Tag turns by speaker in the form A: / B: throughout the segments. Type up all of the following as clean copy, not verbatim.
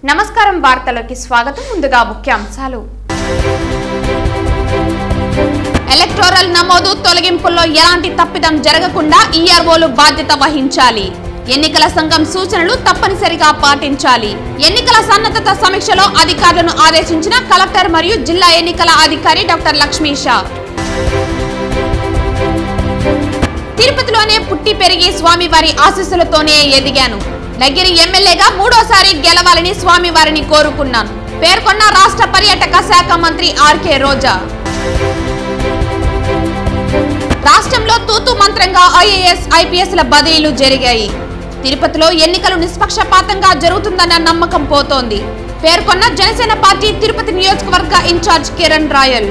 A: నమస్కారం వార్తలోకి స్వాగతం ముందుగా ముఖ్యాంశాలు ఎలక్టోరల్ నమోదు తొలగింపుల్లో ఎలాంటి తప్పిదం జరగకుండా ఈఆర్ఓలు బాధ్యత వహించాలి ఎన్నికల సంఘం సూచనలు తప్పనిసరిగా పాటించాలి ఎన్నికల సన్నద్ధత సమీక్షలో అధికారులను ఆదేశించిన కలెక్టర్ మరియు జిల్లా ఎన్నికల అధికారి డాక్టర్ లక్ష్మీషా తిరుపతిలోనే పుట్టి పెరిగి స్వామివారి ఆశీస్సులతోనే ఎదిగాను నగిరి ఎమ్మెల్యేగా మూడోసారి గెలవాలని స్వామివారిని కోరుకున్నాను పేర్కొన్న రాష్ట్ర పర్యాటక శాఖ మంత్రి ఆర్కే రోజా రాష్ట్రంలో తూతు మంత్రంగా ఐఏఎస్ ఐపీఎస్ల బదిలీలు జరిగాయి తిరుపతిలో ఎన్నికలు నిష్పక్షపాతంగా జరుగుతుందన్న నమ్మకం పోతోంది పేర్కొన్న జనసేన పార్టీ తిరుపతి నియోజకవర్గ ఇన్ఛార్జ్ కిరణ్ రాయల్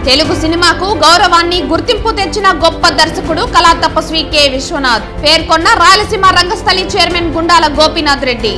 A: తెలుగు సినిమాకు గౌరవాన్ని గుర్తింపు తెచ్చిన గొప్ప దర్శకుడు కళా తపస్వి కె విశ్వనాథ్ పేర్కొన్న రాయలసీమ రంగస్థలి చైర్మన్ గుండాల గోపీనాథ్ రెడ్డి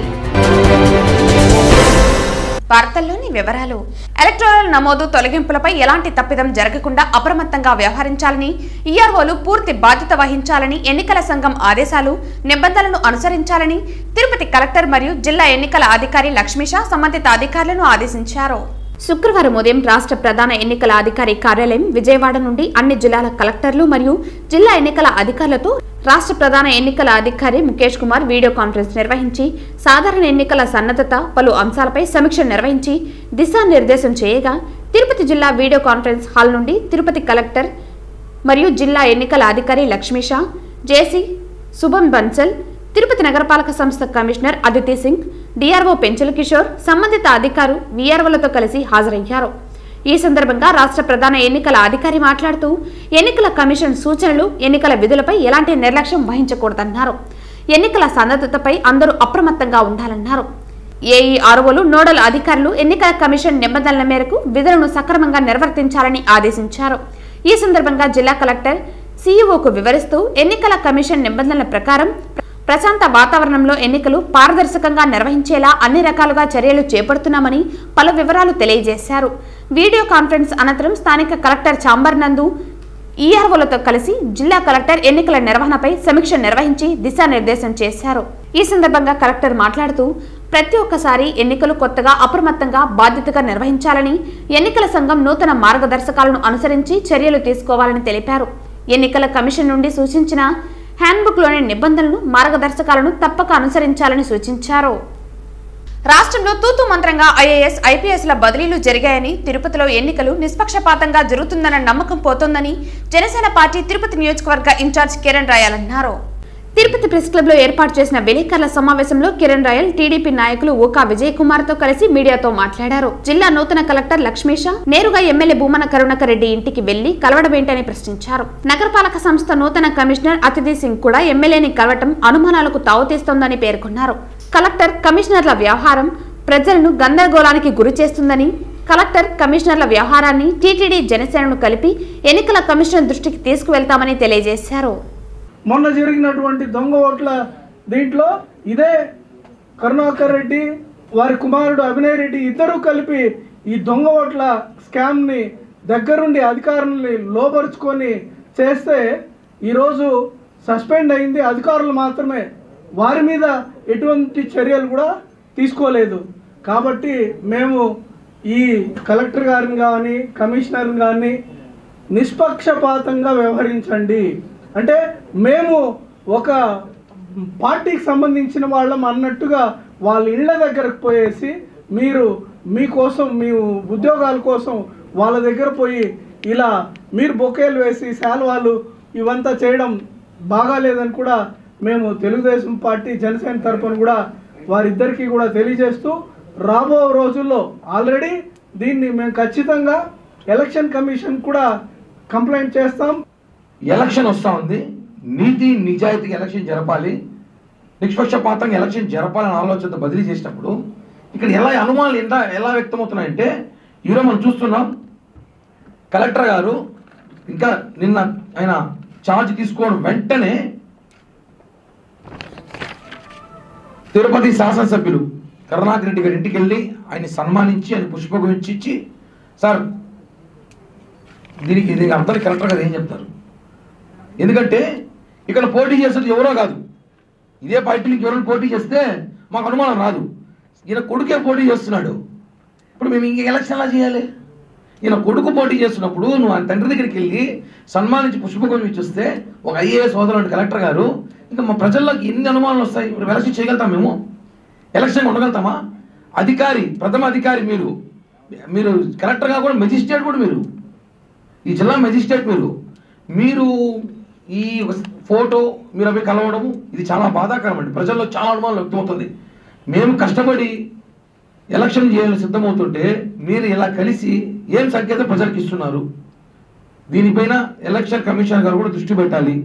A: వార్తల్లోని వివరాలు ఎలక్టోరల్ నమోదు తొలగింపులపై ఎలాంటి తప్పిదం జరగకుండా అప్రమత్తంగా వ్యవహరించాలని ఈఆర్ఓలు పూర్తి బాధ్యత వహించాలని ఎన్నికల సంఘం ఆదేశాలు నిబంధనలను అనుసరించాలని తిరుపతి కలెక్టర్ మరియు జిల్లా ఎన్నికల అధికారి లక్ష్మీషా సంబంధిత అధికారులను ఆదేశించారు శుక్రవారం ఉదయం రాష్ట్ర ప్రధాన ఎన్నికల అధికారి కార్యాలయం విజయవాడ నుండి అన్ని జిల్లాల కలెక్టర్లు మరియు జిల్లా ఎన్నికల అధికారులతో రాష్ట్ర ప్రధాన ఎన్నికల అధికారి ముఖేష్ కుమార్ వీడియో కాన్ఫరెన్స్ నిర్వహించి సాధారణ ఎన్నికల సన్నద్ధత పలు అంశాలపై సమీక్ష నిర్వహించి దిశానిర్దేశం చేయగా తిరుపతి జిల్లా వీడియో కాన్ఫరెన్స్ హాల్ నుండి తిరుపతి కలెక్టర్ మరియు జిల్లా ఎన్నికల అధికారి లక్ష్మీషా జేసీ శుభం బన్సల్ తిరుపతి నగరపాలక సంస్థ కమిషనర్ అదితి సింగ్ డిఆర్ఓ పెంచల కిషోర్ సంబంధిత అధికారు వీఆర్ఓలతో కలిసి హాజరయ్యారు ఈ సందర్భంగా రాష్ట్ర ప్రధాన ఎన్నికల అధికారి మాట్లాడుతూ ఎన్నికల కమిషన్ సూచనలు ఎన్నికల విధులపై ఎలాంటి నిర్లక్ష్యం వహించకూడదన్నారు ఎన్నికల సన్నద్ధతపై అందరూ అప్రమత్తంగా ఉండాలన్నారు ఏఈఆర్ఓలు నోడల్ అధికారులు ఎన్నికల కమిషన్ నిబంధనల మేరకు విధులను సక్రమంగా నిర్వర్తించాలని ఆదేశించారు ఈ సందర్భంగా జిల్లా కలెక్టర్ సీఈఓకు వివరిస్తూ ఎన్నికల కమిషన్ నిబంధనల ప్రకారం ప్రశాంత వాతావరణంలో ఎన్నికలు పారదర్శకంగా నిర్వహించేలా అన్ని రకాలుగా చర్యలు చేపడుతున్నామని పలు వివరాలు తెలియజేశారు వీడియో కాన్ఫరెన్స్ అనంతరం స్థానిక కలెక్టర్ ఛాంబర్ నందు ఈఆర్ఓలతో కలిసి జిల్లా కలెక్టర్ ఎన్నికల నిర్వహణపై సమీక్ష నిర్వహించి దిశానిర్దేశం చేశారు ఈ సందర్భంగా కలెక్టర్ మాట్లాడుతూ ప్రతి ఒక్కసారి ఎన్నికలు కొత్తగా అప్రమత్తంగా బాధ్యతగా నిర్వహించాలని ఎన్నికల సంఘం నూతన మార్గదర్శకాలను అనుసరించి చర్యలు తీసుకోవాలని తెలిపారు ఎన్నికల కమిషన్ నుండి సూచించిన హ్యాండ్బుక్ లోని నిబంధనలను మార్గదర్శకాలను తప్పక అనుసరించాలని సూచించారు రాష్ట్రంలో తూతు మంత్రంగా ఐఏఎస్ ఐపీఎస్ల బదిలీలు జరిగాయని తిరుపతిలో ఎన్నికలు నిష్పక్షపాతంగా జరుగుతుందన్న నమ్మకం పోతోందని జనసేన పార్టీ తిరుపతి నియోజకవర్గ ఇన్ఛార్జ్ కిరణ్ రాయల్ అన్నారు తిరుపతి ప్రెస్ క్లబ్ లో ఏర్పాటు చేసిన విలేకరుల సమావేశంలో కిరణ్ రాయల్ టీడీపీ నాయకులు ఓకా విజయ్ కుమార్ తో కలిసి మీడియాతో మాట్లాడారు జిల్లా నూతన కలెక్టర్ లక్ష్మీషా నేరుగా ఎమ్మెల్యే భూమన కరుణాకర్ రెడ్డి ఇంటికి వెళ్లి కలవడమేంటని ప్రశ్నించారు నగరపాలక సంస్థ నూతన కమిషనర్ అతిథి సింగ్ కూడా ఎమ్మెల్యేని కలవటం అనుమానాలకు తావుతీస్తోందని పేర్కొన్నారు కలెక్టర్ కమిషనర్ల వ్యవహారం ప్రజలను గందరగోళానికి గురి చేస్తుందని కలెక్టర్ కమిషనర్ల వ్యవహారాన్ని టీటీడీ జనసేనను కలిపి ఎన్నికల కమిషన్ దృష్టికి తీసుకువెళ్తామని తెలియజేశారు
B: మొన్న జరిగినటువంటి దొంగ ఓట్ల దీంట్లో ఇదే కరుణాకర్ రెడ్డి వారి కుమారుడు అభినయ్ రెడ్డి ఇద్దరూ కలిపి ఈ దొంగ ఓట్ల స్కామ్ని దగ్గరుండి అధికారుల్ని లోపరుచుకొని చేస్తే ఈరోజు సస్పెండ్ అయింది అధికారులు మాత్రమే వారి మీద ఎటువంటి చర్యలు కూడా తీసుకోలేదు కాబట్టి మేము ఈ కలెక్టర్ గారిని కానీ కమిషనర్ని కానీ నిష్పక్షపాతంగా వ్యవహరించండి అంటే మేము ఒక పార్టీకి సంబంధించిన వాళ్ళం అన్నట్టుగా వాళ్ళ ఇళ్ల దగ్గరకు పోయేసి మీకోసం మీ ఉద్యోగాల కోసం వాళ్ళ దగ్గర పోయి ఇలా మీరు బొకేలు వేసి శాలువాలు ఇవంతా చేయడం బాగాలేదని కూడా మేము తెలుగుదేశం పార్టీ జనసేన తరఫున కూడా వారిద్దరికీ కూడా తెలియజేస్తూ రాబో రోజుల్లో ఆల్రెడీ దీన్ని మేము ఖచ్చితంగా ఎలక్షన్ కమిషన్ కూడా కంప్లైంట్ చేస్తాం
C: ఎలక్షన్ వస్తూ ఉంది నీతి నిజాయితీగా ఎలక్షన్ జరపాలి నిష్పక్షపాతంగా ఎలక్షన్ జరపాలని ఆలోచనతో బదిలీ చేసినప్పుడు ఇక్కడ అనుమానాలు ఎలా వ్యక్తమవుతున్నాయంటే ఈరోజు మనం చూస్తున్నాం కలెక్టర్ గారు ఇంకా నిన్న ఆయన ఛార్జ్ తీసుకోవడం వెంటనే తిరుపతి శాసనసభ్యులు కరుణాకర్ రెడ్డి గారి ఇంటికి వెళ్ళి ఆయన్ని సన్మానించి ఆయన పుష్పగుచ్చి ఇచ్చి సార్ దీనికి అర్థం కలెక్టర్ గారు ఏం చెప్తారు ఎందుకంటే ఇక్కడ పోటీ చేసేది ఎవరో కాదు ఇదే పార్టీకి ఎవరైనా పోటీ చేస్తే మాకు అనుమానం రాదు. ఈయన కొడుకే పోటీ చేస్తున్నాడు. ఇప్పుడు మేము ఇంక ఎలక్షన్ ఎలా చేయాలి? ఈయన కొడుకు పోటీ చేస్తున్నప్పుడు నువ్వు ఆయన తండ్రి దగ్గరికి వెళ్ళి సన్మానించి పుష్పగుచ్చం ఇచ్చిస్తే ఒక ఐఏఎస్ సోదరుడు కలెక్టర్ గారు, ఇంకా మా ప్రజల్లోకి ఎన్ని అనుమానాలు వస్తాయి? ఇప్పుడు ఎలక్షన్ చేయగలుగుతాం? మేము ఎలక్షన్ ఉండగలుగుతామా? అధికారి, ప్రథమ అధికారి మీరు కలెక్టర్గా కూడా మెజిస్ట్రేట్ కూడా మీరు, ఈ జిల్లా మెజిస్ట్రేట్ మీరు ఈ ఫోటో మీరు అవి కలవడము ఇది చాలా బాధాకరం అండి. ప్రజల్లో చాలా అనుమానం వ్యక్తమవుతుంది. మేము కష్టపడి ఎలక్షన్ చేయాలని సిద్ధమవుతుంటే మీరు ఇలా కలిసి ఏం సంకేతం ప్రజలకు ఇస్తున్నారు? దీనిపైన ఎలక్షన్ కమిషన్ గారు కూడా దృష్టి పెట్టాలి.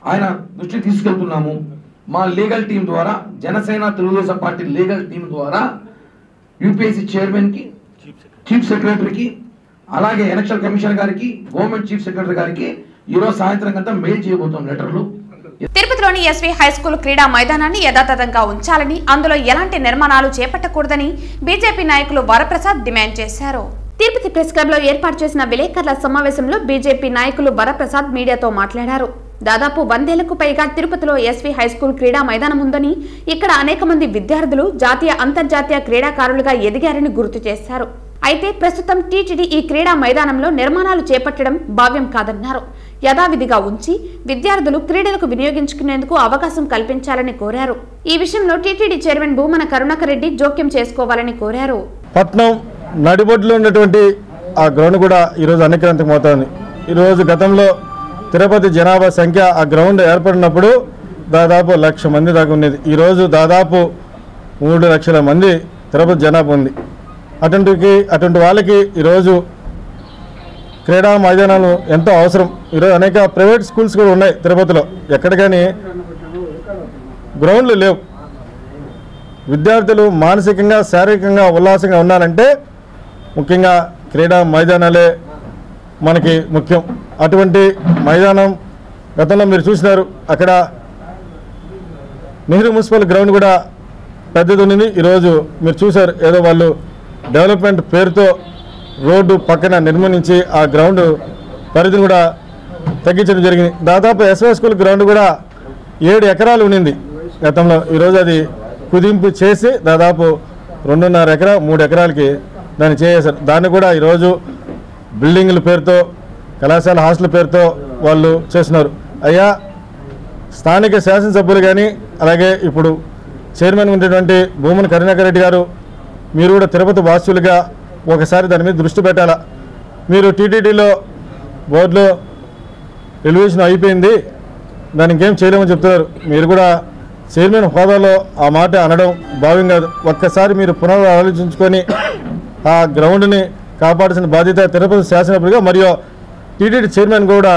C: ఆయన దృష్టికి తీసుకెళ్తున్నాము. మా లీగల్ టీం ద్వారా, Janasena Telugu Desam party legal team ద్వారా యూపీఎస్సీ చైర్మన్కి, చీఫ్ సెక్రటరీకి, అలాగే ఎలక్షన్ కమిషన్ గారికి, గవర్నమెంట్ చీఫ్ సెక్రటరీ గారికి ఈరోజు సాయంత్రం కంతా మెయిల్ చేయబోతాం లెటర్లు.
A: తిరుపతిలోని ఎస్వి హైస్కూల్ క్రీడా మైదానాన్ని యథాతథంగా ఉంచాలని, అందులో ఎలాంటి నిర్మాణాలు చేపట్టకూడదని బీజేపీ నాయకులు వరప్రసాద్ డిమాండ్ చేశారు. తిరుపతి ప్రెస్ క్లబ్ లో ఏర్పాటు చేసిన విలేకరుల సమావేశంలో బీజేపీ నాయకులు వరప్రసాద్ మీడియాతో మాట్లాడారు. దాదాపు 100 ఏళ్లకు పైగా తిరుపతిలో ఎస్వి హైస్కూల్ క్రీడా మైదానం ఉందని, ఇక్కడ అనేక మంది విద్యార్థులు జాతీయ అంతర్జాతీయ క్రీడాకారులుగా ఎదిగారని గుర్తు చేశారు. అయితే ప్రస్తుతం టీటీడీ ఈ క్రీడా మైదానంలో నిర్మాణాలు చేపట్టడం భావ్యం కాదన్నారు. యథావిధిగా ఉంచి విద్యార్థులు క్రీడలకు వినియోగించుకునేందుకు అవకాశం కల్పించాలని కోరారు. ఈ విషయంలో టీటీడీ చైర్మన్ భూమన కరుణాకర్ రెడ్డి జోక్యం చేసుకోవాలని కోరారు.
D: పట్నం నడిబొడ్డులో ఉన్నటువంటి ఆ గ్రౌండ్ కూడా ఈరోజు అన్యక్రాంతమవుతోంది. ఈరోజు గతంలో తిరుపతి జనాభా సంఖ్య ఆ గ్రౌండ్ ఏర్పడినప్పుడు దాదాపు 1,00,000 మంది దాకా ఉండేది. ఈరోజు దాదాపు 3 లక్షల మంది తిరుపతి జనాభా ఉంది. అటువంటి వాళ్ళకి ఈరోజు క్రీడా మైదానాలు ఎంతో అవసరం. ఈరోజు అనేక ప్రైవేట్ స్కూల్స్ కూడా ఉన్నాయి తిరుపతిలో, ఎక్కడ కానీ గ్రౌండ్లు లేవు. విద్యార్థులు మానసికంగా, శారీరకంగా ఉల్లాసంగా ఉండాలంటే ముఖ్యంగా క్రీడా మైదానాలే మనకి ముఖ్యం. అటువంటి మైదానం గతంలో మీరు చూసినారు. అక్కడ నెహ్రూ మున్సిపల్ గ్రౌండ్ కూడా పెద్దది ఉన్నది. ఈరోజు మీరు చూశారు, ఏదో వాళ్ళు డెవలప్మెంట్ పేరుతో రోడ్డు పక్కన నిర్మించి ఆ గ్రౌండ్ పరిధిని కూడా తగ్గించడం జరిగింది. దాదాపు ఎస్వై స్కూల్ గ్రౌండ్ కూడా 7 ఎకరాలు ఉండింది గతంలో. ఈరోజు అది కుదింపు చేసి దాదాపు 2.5 ఎకరా 3 ఎకరాలకి దాన్ని చేసేశారు. దాన్ని కూడా ఈరోజు బిల్డింగ్ల పేరుతో, కళాశాల హాస్టల్ పేరుతో వాళ్ళు చేస్తున్నారు. అయ్యా, స్థానిక శాసనసభ్యులు కానీ అలాగే ఇప్పుడు చైర్మన్ ఉండేటువంటి భూమన కరుణాకర్ రెడ్డి గారు, మీరు కూడా తిరుపతి వాసులుగా ఒకసారి దాని మీద దృష్టి పెట్టాలా. మీరు టీటీడీలో బోర్డులో ఎలివేషన్ అయిపోయింది, దానికి ఇంకేం చేయలేమని చెప్తున్నారు. మీరు కూడా చైర్మన్ హోదాలో ఆ మాట అనడం భావ్యం కాదు. ఒక్కసారి మీరు పునరాలోచించుకొని ఆ గ్రౌండ్ని కాపాడాల్సిన బాధ్యత తిరుపతి శాసనసభ్యులుగా మరియు టీటీడీ చైర్మన్ కూడా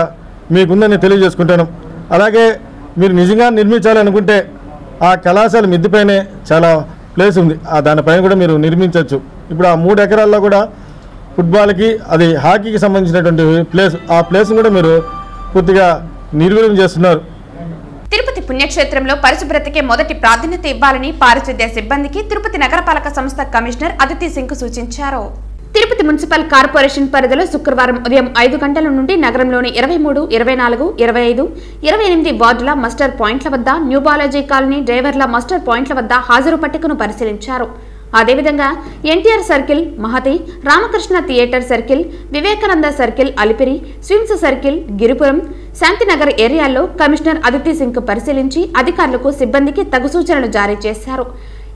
D: మీకుందని తెలియజేసుకుంటాను. అలాగే మీరు నిజంగా నిర్మించాలనుకుంటే ఆ కళాశాల మిద్దిపైనే చాలా ప్లేస్ ఉంది, దానిపైన కూడా మీరు నిర్మించవచ్చు. ఇప్పుడు ఆ 3 ఎకరాల్లో కూడా ఫుట్బాల్కి, అది హాకీకి సంబంధించినటువంటి ప్లేస్, ఆ ప్లేస్ని కూడా మీరు పూర్తిగా నిర్వీర్యం చేస్తున్నారు.
A: తిరుపతి పుణ్యక్షేత్రంలో పరిశుభ్రతకే మొదటి ప్రాధాన్యత ఇవ్వాలని పారిశుద్ధ్య సిబ్బందికి తిరుపతి నగరపాలక సంస్థ కమిషనర్ అదితి సింగ్ సూచించారు. తిరుపతి మున్సిపల్ కార్పొరేషన్ పరిధిలో శుక్రవారం ఉదయం 5 గంటల నుండి నగరంలోని 23, 24, 25, 28 వార్డుల మస్టర్ పాయింట్ల వద్ద, న్యూ బాలాజీ కాలనీ డ్రైవర్ల మస్టర్ పాయింట్ల వద్ద హాజరు పట్టికను పరిశీలించారు. అదేవిధంగా NTR circle, Mahathi, Ramakrishna theatre circle, Vivekananda circle, Alipiri, SVIMS circle, Giripuram, Shanthinagar ఏరియాల్లో కమిషనర్ అదితి సింగ్ పరిశీలించి అధికారులకు, సిబ్బందికి తగు సూచనలు జారీ చేశారు.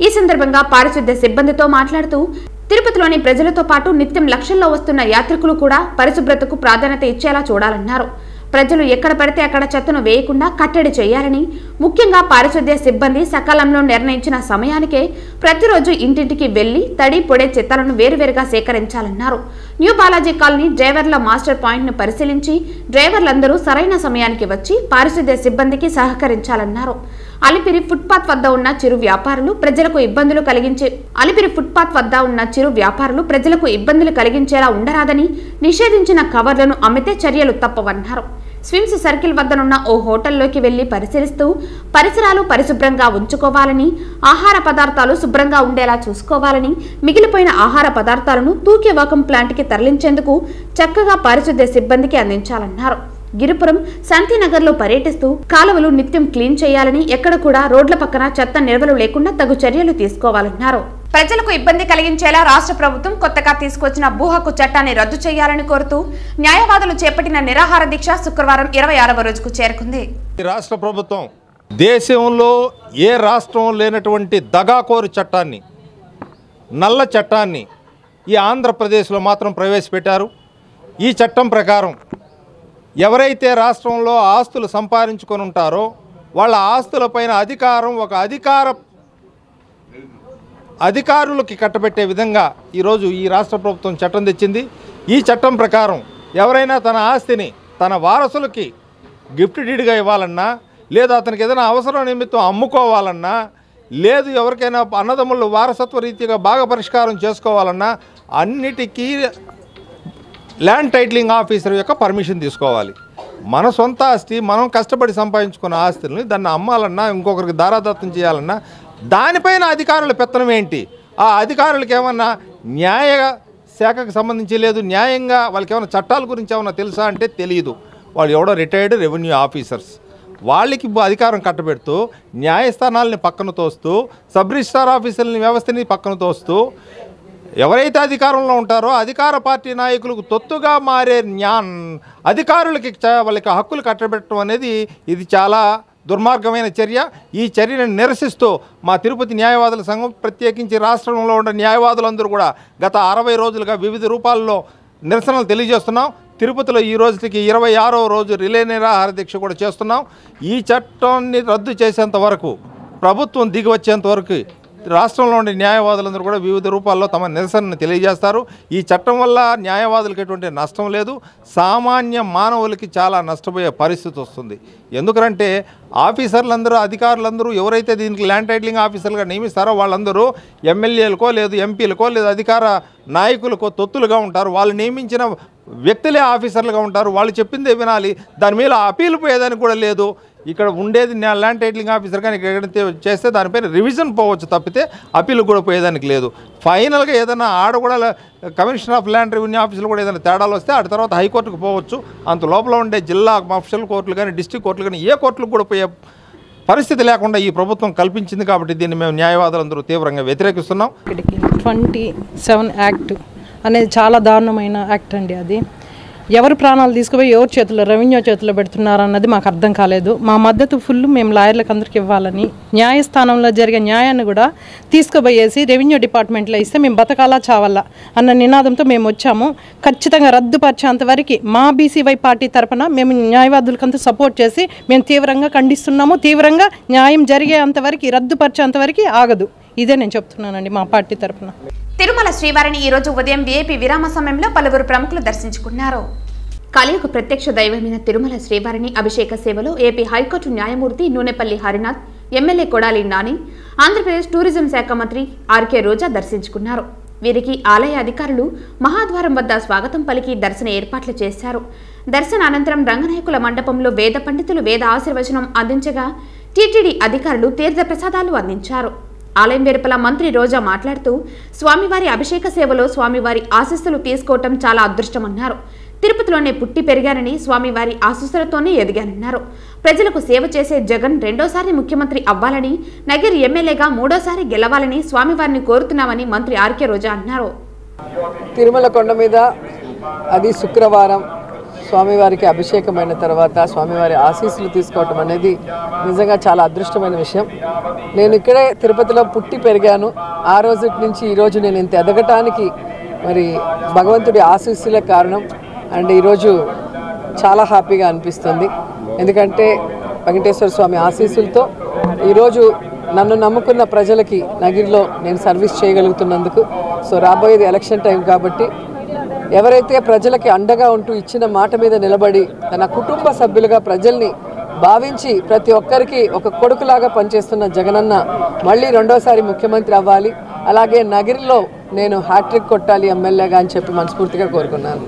A: ఈ సందర్భంగా పారిశుద్ధ్య సిబ్బందితో మాట్లాడుతూ తిరుపతిలోని ప్రజలతో పాటు నిత్యం లక్షల్లో వస్తున్న యాత్రికులు కూడా పరిశుభ్రతకు ప్రాధాన్యత ఇచ్చేలా చూడాలన్నారు. ప్రజలు ఎక్కడ పడితే అక్కడ చెత్తను వేయకుండా కట్టడి చేయాలని, ముఖ్యంగా పారిశుద్ధ్య సిబ్బంది సకాలంలో నిర్ణయించిన సమయానికే ప్రతిరోజు ఇంటింటికి వెళ్లి తడి, పొడి చెత్తలను వేరువేరుగా సేకరించాలన్నారు. న్యూ బాలాజీ కాలనీ డ్రైవర్ల మాస్టర్ పాయింట్ ను పరిశీలించి డ్రైవర్లందరూ సరైన సమయానికి వచ్చి పారిశుద్ధ్య సిబ్బందికి సహకరించాలన్నారు. అలిపిరి ఫుట్పాత్ వద్ద ఉన్న చిరు వ్యాపారులు ప్రజలకు ఇబ్బందులు కలిగించేలా ఉండరాదని, నిషేధించిన కవర్లను అమ్మితే చర్యలు తప్పవన్నారు. స్విమ్స్ సర్కిల్ వద్దనున్న ఓ హోటల్లోకి వెళ్లి పరిశీలిస్తూ పరిసరాలు పరిశుభ్రంగా ఉంచుకోవాలని, ఆహార పదార్థాలు శుభ్రంగా ఉండేలా చూసుకోవాలని, మిగిలిపోయిన ఆహార పదార్థాలను తూకే వాకం ప్లాంట్కి తరలించేందుకు చక్కగా పారిశుద్ధ్య సిబ్బందికి అందించాలన్నారు. గిరిపురం శాంతినగర్లో పర్యటిస్తూ కాలువలు నిత్యం క్లీన్ చేయాలని, ఎక్కడ కూడా రోడ్ల పక్కన చెత్త నిల్వలు లేకుండా తగు చర్యలు తీసుకోవాలన్నారు. ప్రజలకు ఇబ్బంది కలిగించేలా రాష్ట్ర ప్రభుత్వం కొత్తగా తీసుకొచ్చిన భూ హక్కు చట్టాన్ని రద్దు చేయాలని కోరుతూ న్యాయవాదులు చేపట్టిన నిరాహార దీక్ష శుక్రవారం 26వ రోజుకు చేరుకుంది.
E: రాష్ట్ర ప్రభుత్వం దేశంలో ఏ రాష్ట్రం లేనటువంటి దగాకోరు చట్టాన్ని, నల్ల చట్టాన్ని ఈ ఆంధ్రప్రదేశ్లో మాత్రం ప్రవేశపెట్టారు. ఈ చట్టం ప్రకారం ఎవరైతే రాష్ట్రంలో ఆస్తులు సంపాదించుకొని ఉంటారో వాళ్ళ ఆస్తులపైన అధికారం ఒక అధికారులకి కట్టబెట్టే విధంగా ఈరోజు ఈ రాష్ట్ర ప్రభుత్వం చట్టం తెచ్చింది. ఈ చట్టం ప్రకారం ఎవరైనా తన ఆస్తిని తన వారసులకి గిఫ్ట్ డీడ్గా ఇవ్వాలన్నా, లేదా అతనికి ఏదైనా అవసరం నిమిత్తం అమ్ముకోవాలన్నా, లేదు ఎవరికైనా అన్నదమ్ములు వారసత్వ రీతిగా బాగా పరిష్కారం చేసుకోవాలన్నా అన్నిటికీ ల్యాండ్ టైటిలింగ్ ఆఫీసర్ యొక్క పర్మిషన్ తీసుకోవాలి. మన సొంత ఆస్తి, మనం కష్టపడి సంపాదించుకున్న ఆస్తుల్ని దాన్ని అమ్మాలన్నా, ఇంకొకరికి దారాదత్తం చేయాలన్నా దానిపైన అధికారుల పెత్తనం ఏంటి? ఆ అధికారులకు ఏమన్నా న్యాయ శాఖకు సంబంధించి లేదు, న్యాయంగా వాళ్ళకి ఏమైనా చట్టాల గురించి ఏమన్నా తెలుసా అంటే తెలియదు. వాళ్ళు ఎవడో రిటైర్డ్ రెవెన్యూ ఆఫీసర్స్, వాళ్ళకి అధికారం కట్టబెడుతూ న్యాయస్థానాలని పక్కన తోస్తూ, సబ్ రిజిస్ట్రార్ ఆఫీసర్లని వ్యవస్థని పక్కన తోస్తూ, ఎవరైతే అధికారంలో ఉంటారో అధికార పార్టీ నాయకులకు తొత్తుగా మారే అధికారులకి వాళ్ళకి హక్కులు కట్టబెట్టడం అనేది ఇది చాలా దుర్మార్గమైన చర్య. ఈ చర్యను నిరసిస్తూ మా తిరుపతి న్యాయవాదుల సంఘం, ప్రత్యేకించి రాష్ట్రంలో ఉన్న న్యాయవాదులందరూ కూడా గత 60 రోజులుగా వివిధ రూపాల్లో నిరసనలు తెలియజేస్తున్నాం. తిరుపతిలో ఈ రోజుకి 26వ రోజు రిలే నిరాహార దీక్ష కూడా చేస్తున్నాం. ఈ చట్టాన్ని రద్దు చేసేంత వరకు, ప్రభుత్వం దిగి వచ్చేంత వరకు రాష్ట్రంలో ఉండే న్యాయవాదులందరూ కూడా వివిధ రూపాల్లో తమ నిరసనను తెలియజేస్తారు. ఈ చట్టం వల్ల న్యాయవాదులకు ఎటువంటి నష్టం లేదు, సామాన్య మానవులకి చాలా నష్టపోయే పరిస్థితి వస్తుంది. ఎందుకంటే ఆఫీసర్లందరూ, అధికారులందరూ ఎవరైతే దీనికి ల్యాండ్ టైటిలింగ్ ఆఫీసర్లుగా నియమిస్తారో వాళ్ళందరూ ఎమ్మెల్యేలకో లేదు ఎంపీలకో లేదు అధికార నాయకులకో తొత్తులుగా ఉంటారు. వాళ్ళు నియమించిన వ్యక్తులే ఆఫీసర్లుగా ఉంటారు. వాళ్ళు చెప్పిందే వినాలి, దాని మీద అపీల్ పోయేదానికి కూడా లేదు. ఇక్కడ ఉండేది ల్యాండ్ టైటిలింగ్ ఆఫీసర్ కానీ ఎక్కడైతే చేస్తే దానిపైన రివిజన్ పోవచ్చు తప్పితే అపీల్ కూడా పోయేదానికి లేదు. ఫైనల్గా ఏదైనా ఆడ కూడా కమిషనర్ ఆఫ్ ల్యాండ్ రెవెన్యూ ఆఫీసులు కూడా ఏదైనా తేడాలు వస్తే ఆ తర్వాత హైకోర్టుకు పోవచ్చు. అంత లోపల ఉండే జిల్లా మఫ్షల్ కోర్టులు కానీ డిస్ట్రిక్ట్ కోర్టులు కానీ ఏ కోర్టులకు కూడా పోయే పరిస్థితి లేకుండా ఈ ప్రభుత్వం కల్పించింది. కాబట్టి దీన్ని మేము న్యాయవాదులందరూ తీవ్రంగా వ్యతిరేకిస్తున్నాం.
F: 27 యాక్ట్ అనేది చాలా దారుణమైన యాక్ట్ అండి. అది ఎవరు ప్రాణాలు తీసుకుపోయి ఎవరి చేతిలో, రెవెన్యూ చేతిలో పెడుతున్నారన్నది మాకు అర్థం కాలేదు. మా మద్దతు ఫుల్ మేము లాయర్లకు అందరికి ఇవ్వాలని, న్యాయస్థానంలో జరిగే న్యాయాన్ని కూడా తీసుకుపోయేసి రెవెన్యూ డిపార్ట్మెంట్లో ఇస్తే మేము బతకాలా చావాలా అన్న నినాదంతో మేము వచ్చాము. ఖచ్చితంగా రద్దుపరిచేంతవరకు మా బీసీవై పార్టీ తరఫున మేము న్యాయవాదులకంతా సపోర్ట్ చేసి మేము తీవ్రంగా ఖండిస్తున్నాము. తీవ్రంగా న్యాయం జరిగేంతవరకు, రద్దుపరిచేంతవరకు ఆగదు. ఇదే నేను చెప్తున్నానండి మా పార్టీ తరఫున.
A: తిరుమల శ్రీవారిని ఈ రోజు ఉదయం వీఐపీ విరామ సమయంలో పలువురు ప్రముఖులు దర్శించుకున్నారు. కలియుగ ప్రత్యక్ష దైవమైన తిరుమల శ్రీవారిని అభిషేక సేవలో ఏపీ హైకోర్టు న్యాయమూర్తి నూనెపల్లి హరినాథ్, ఎమ్మెల్యే కొడాలి నాని, ఆంధ్రప్రదేశ్ టూరిజం శాఖ మంత్రి ఆర్కే రోజా దర్శించుకున్నారు. వీరికి ఆలయ అధికారులు మహాద్వారం వద్ద స్వాగతం పలికి దర్శన ఏర్పాట్లు చేశారు. దర్శన అనంతరం రంగనాయకుల మండపంలో వేద పండితులు వేద ఆశీర్వచనం అందించగా టీటీడీ అధికారులు తీర్థ ప్రసాదాలు అందించారు. ఆలయం వెలుపల మంత్రి రోజా మాట్లాడుతూ స్వామివారి అభిషేక సేవలో స్వామివారి ఆశీస్సులు తీసుకోవటం చాలా అదృష్టమన్నారు. తిరుపతిలోనే పుట్టి పెరిగానని, స్వామివారి ఆశీస్సులతోనే ఎదిగానన్నారు. ప్రజలకు సేవ చేసే జగన్ రెండోసారి ముఖ్యమంత్రి అవ్వాలని, నగిరి ఎమ్మెల్యేగా మూడోసారి గెలవాలని స్వామివారిని కోరుతున్నామని మంత్రి ఆర్కే రోజా అన్నారు.
G: తిరుమల కొండ మీద అది శుక్రవారం స్వామివారికి అభిషేకమైన తర్వాత స్వామివారి ఆశీస్సులు తీసుకోవటం అనేది నిజంగా చాలా అదృష్టమైన విషయం. నేను ఇక్కడే తిరుపతిలో పుట్టి పెరిగాను. ఆ రోజు నుంచి ఈరోజు నేను ఇంత ఎదగటానికి మరి భగవంతుడి ఆశీస్సులే కారణం. అండ్ ఈరోజు చాలా హ్యాపీగా అనిపిస్తుంది. ఎందుకంటే వెంకటేశ్వర స్వామి ఆశీస్సులతో ఈరోజు నన్ను నమ్ముకున్న ప్రజలకి నగిరిలో నేను సర్వీస్ చేయగలుగుతున్నందుకు. సో రాబోయేది ఎలక్షన్ టైం కాబట్టి ఎవరైతే ప్రజలకి అండగా ఉంటూ ఇచ్చిన మాట మీద నిలబడి తన కుటుంబ సభ్యులుగా ప్రజల్ని భావించి ప్రతి ఒక్కరికి ఒక కొడుకులాగా పనిచేస్తున్న జగనన్న మళ్ళీ రెండోసారి ముఖ్యమంత్రి అవ్వాలి. అలాగే నగిరిలో నేను హ్యాట్రిక్ కొట్టాలి ఎమ్మెల్యేగా అని చెప్పి మనస్ఫూర్తిగా కోరుకున్నాను.